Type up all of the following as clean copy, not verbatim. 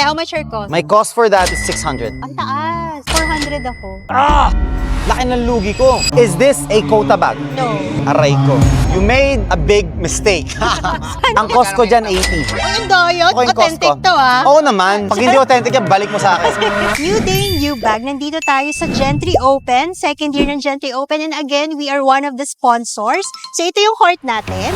How much your cost? My cost for that is 600. Ang taas. 400 ako. Laki ng lugi ko. Is this a Kota bag? No. Aray ko. You made a big mistake. Ang cost ko dyan, 80. Ay, ang dayot. Ako yung cost Authentic ko. to, ah. Oo naman. Pag hindi authentic yan, balik mo sa akin. New day, new bag. Nandito tayo sa Gentry Open. Second year ng Gentry Open. And again, we are one of the sponsors. So, ito yung court natin.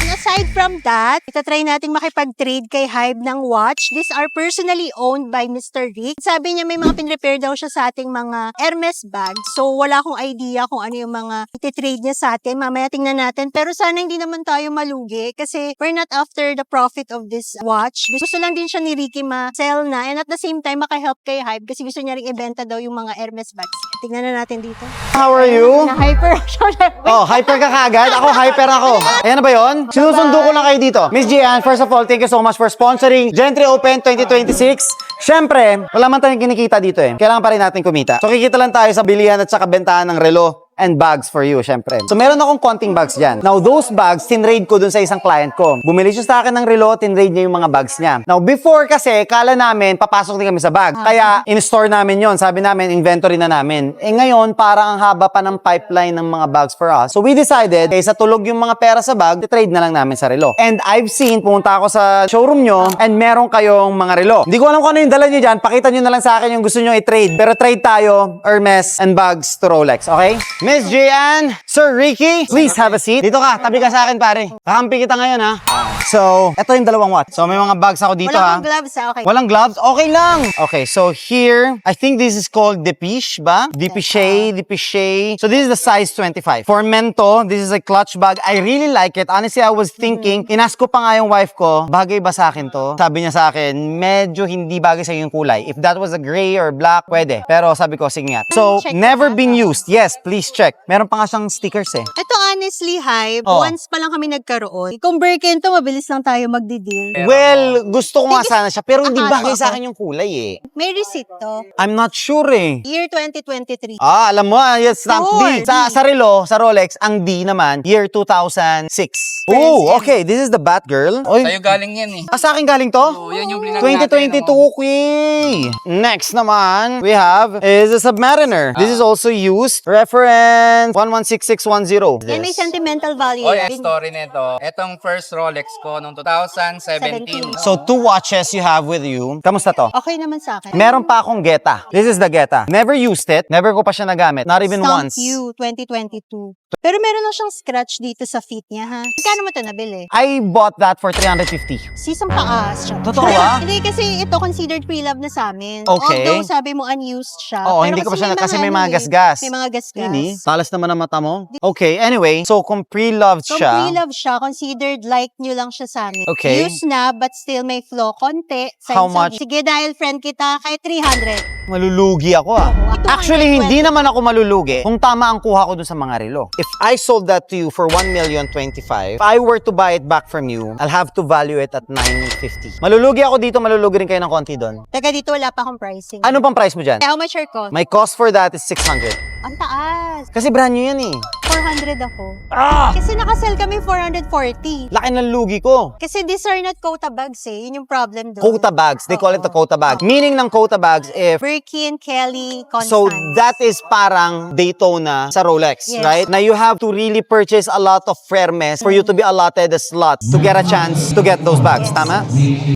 Aside from that, itatry natin makipag-trade kay Hybe ng watch. These are personally owned by Mr. Rick. Sabi niya may mga pin-repair daw siya sa ating mga Hermes bags. So, wala akong idea kung ano yung mga iti-trade niya sa atin. Mamaya tingnan natin. Pero sana hindi naman tayo malugi kasi we're not after the profit of this watch. Gusto lang din siya ni Ricky ma-sell na and at the same time makahelp kay Hybe kasi gusto niya rin ibenta daw yung mga Hermes bags. Tingnan na natin dito. How are you? Na-hyper siya. Oh, hyper ka kagad? Ako, hyper ako. Ayan na ba yun? Sinusundo ko lang kayo dito. Miss Gian, first of all, thank you so much for sponsoring Gentry Open 2026. Siyempre, wala man tayong kinikita dito eh. Kailangan pa rin natin kumita. So, kikita lang tayo sa bilihan at saka bentahan ng relo and bags for you, syempre. So, meron akong konting bags dyan. Now, those bags, tinrade ko dun sa isang client ko. Bumili siya sa akin ng relo, tinrade niya yung mga bags niya. Now, before kasi, kala namin, papasok din kami sa bag. Kaya, in-store namin yon. Sabi namin, inventory na namin. Eh ngayon, parang ang haba pa ng pipeline ng mga bags for us. So, we decided, sa tulog yung mga pera sa bag, trade na lang namin sa relo. And I've seen, pumunta ako sa showroom nyo, and meron kayong mga relo. Hindi ko alam kung ano yung dala nyo dyan. Pakita nyo na lang sa akin yung gusto nyo i-trade. Pero trade tayo, Hermes and bags to Rolex, okay? Miss Gian, Sir Ricky, please have a seat. Dito ka, tabi ka sa akin, pare. Kakampi kita ngayon, ha? So, eto yung dalawang watch. So, may mga bags ako dito, Wala ha? akong gloves, ha? Okay. Walang gloves? Okay lang. Okay, so here, I think this is called Depiche ba? Depiche. So, this is the size 25. For Mento, this is a clutch bag. I really like it. Honestly, I was thinking, inask ko pa nga yung wife ko, bagay ba sa akin to? Sabi niya sa akin, medyo hindi bagay sa yung kulay. If that was a gray or black, pwede. Pero sabi ko, sige nga. So, Check never na been to. used. Yes, please check. Meron pa nga siyang stickers eh. Ito honestly, Hybe, Oh. once pa lang kami nagkaroon. Kung Birkin to, mabilis lang tayo magdi-deal. Well, gusto ko nga sana siya, pero hindi Akala bagay ko. sa akin yung kulay eh. May receipt to. I'm not sure eh. Year 2023. Alam mo, yes, stamp Sure, D. Sa relo, sa Rolex, ang D naman, year 2006. Oh, okay. This is the Batgirl. Oy, Sa'yo galing yan eh. sa akin galing to? Oo, yan yung blinag 2022, natin. okay. Next naman, we have is a Submariner. This is also used. Reference 116610. Yan may sentimental value. Oh, yan. yung story nito. Etong first Rolex ko noong 2017. So, 2 watches you have with you. Kamusta to? Okay naman sa akin. Meron pa akong Geta. This is the Geta. Never used it. Never ko pa siya nagamit. Not even Stamp once. U 2022. Pero meron lang siyang scratch dito sa feet niya, ha? Kano mo ito nabili? I bought that for 350. Season taas siya. Totoo ba? Hindi, kasi ito considered pre-love na sa amin. Okay. Although sabi mo unused siya. Oo, Pero hindi ko pa siya, kasi may ano mga eh, gasgas. May mga gasgas. Hindi. Talas naman ang mata mo. Okay, anyway. So, kung pre-loved Kung siya, pre-love siya, considered like nyo lang siya sa amin. Okay. Used na, but still may flaw konti. How Signs of- much? Sige, dahil friend kita, kay 300. malulugi ako ah. Ito, Actually, 120. hindi naman ako malulugi kung tama ang kuha ko dun sa mga relo. If I sold that to you for 1,025,000, if I were to buy it back from you, I'll have to value it at 950. Malulugi ako dito, malulugi rin kayo ng konti doon. Taga dito, wala pa akong pricing. Ano pang price mo dyan? How much your cost? My cost for that is 600. Ang taas. Kasi brand new yan eh. 400 ako. Ah! Kasi nakasell kami 440. Laki ng lugi ko. Kasi these are not Kota bags eh. Yun yung problem doon. Kota bags. They call it the Kota bag. Meaning ng Kota bags, if Birkin, Kelly, Constance. so that is parang Daytona sa Rolex, Yes. right? Now you have to really purchase a lot of Hermes for you to be allotted a slot to get a chance to get those bags. Tama?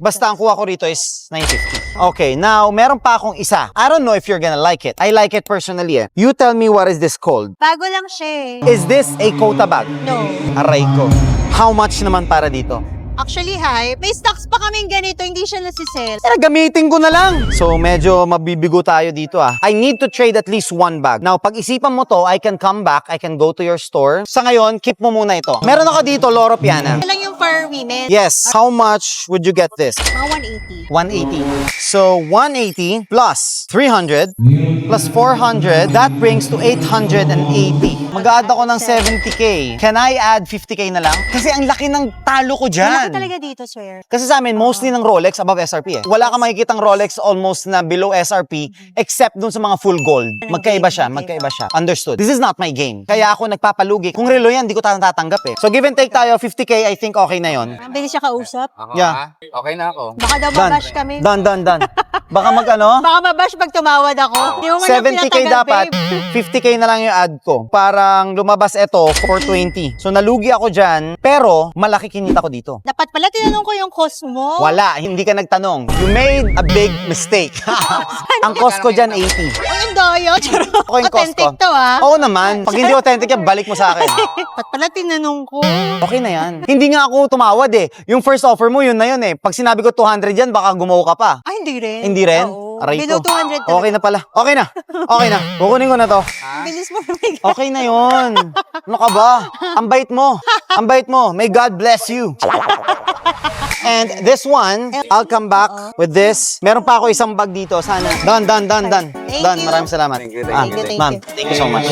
Basta ang kuha ko rito is 950. Okay, now meron pa akong isa. I don't know if you're gonna like it. I like it personally eh. You tell me what is this called? Bago lang siya eh. Is this a Kota bag? No. Aray ko. How much naman para dito? Actually, Hybe, may stocks pa kaming ganito, hindi siya nasisell. Tara, gamitin ko na lang. So, medyo mabibigo tayo dito ah. I need to trade at least one bag. Now, pag-isipan mo to, I can come back, I can go to your store. Sa ngayon, keep mo muna ito. Meron ako dito, Loro Piana. Ito lang yung for women. Yes. How much would you get this? Mga 180. 180. So, 180 plus 300 plus 400, that brings to 880. Mag-add ako ng 70k. Can I add 50k na lang? Kasi ang laki ng talo ko Malaki dyan. talaga dito, sir. Kasi sa amin, mostly ng Rolex above SRP eh. Wala kang makikitang Rolex almost na below SRP except dun sa mga full gold. Magkaiba siya, magkaiba siya. Understood. This is not my game. Kaya ako nagpapalugi. Kung relo yan, di ko tatanggap eh. So give and take tayo, 50k, I think okay na yon. Ang bilis siya kausap. Ako Yeah. Okay na ako. Baka daw Done. mabash kami. Done. Baka mag-ano? Baka mabash pag tumawad ako. Hindi mo man lang 70k pinatagal, dapat, babe. 50k na lang yung add ko. Parang lumabas ito, 420. So nalugi ako dyan, pero malaki kinita ko dito. Dapat pala tinanong ko yung cost mo. Wala, hindi ka nagtanong. You made a big mistake. Ang cost ko dyan, 80. Ay, ang daya. Ako yung cost Authentic ko. to, ah. Oo naman. Pag hindi authentic yan, balik mo sa akin. Dapat pala tinanong ko. Okay na yan. Hindi nga ako tumawad eh. Yung first offer mo, yun na yun eh. Pag sinabi ko 200 yan, baka gumawa ka pa. Ay, hindi rin. Hindi rin? Oo. Aray Below ko. 200 talaga. Okay na pala. Okay na. Okay na. Kukunin ko na to. Ang bilis mo lumig. Okay na yun. Ano ka ba? Ang bait mo. Ang bait mo. May God bless you. And this one, I'll come back with this. Meron pa ako isang bag dito. Sana. Done. Thank Done. you. Maraming salamat. Thank you. Ah, Thank you. Ma'am, thank you so much.